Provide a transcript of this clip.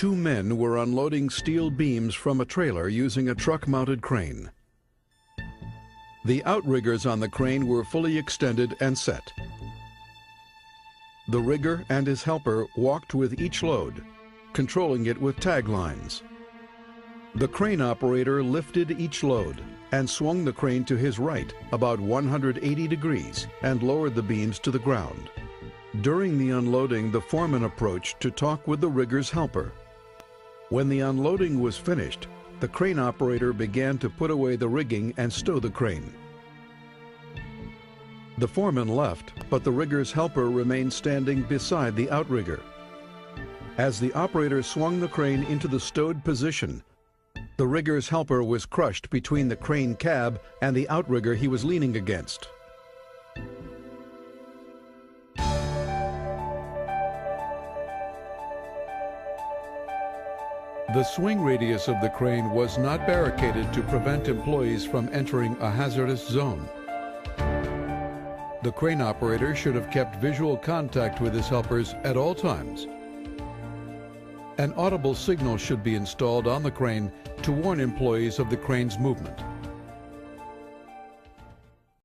Two men were unloading steel beams from a trailer using a truck-mounted crane. The outriggers on the crane were fully extended and set. The rigger and his helper walked with each load, controlling it with tag lines. The crane operator lifted each load and swung the crane to his right about 180 degrees and lowered the beams to the ground. During the unloading, the foreman approached to talk with the rigger's helper. When the unloading was finished, the crane operator began to put away the rigging and stow the crane. The foreman left, but the rigger's helper remained standing beside the outrigger. As the operator swung the crane into the stowed position, the rigger's helper was crushed between the crane cab and the outrigger he was leaning against. The swing radius of the crane was not barricaded to prevent employees from entering a hazardous zone. The crane operator should have kept visual contact with his helpers at all times. An audible signal should be installed on the crane to warn employees of the crane's movement.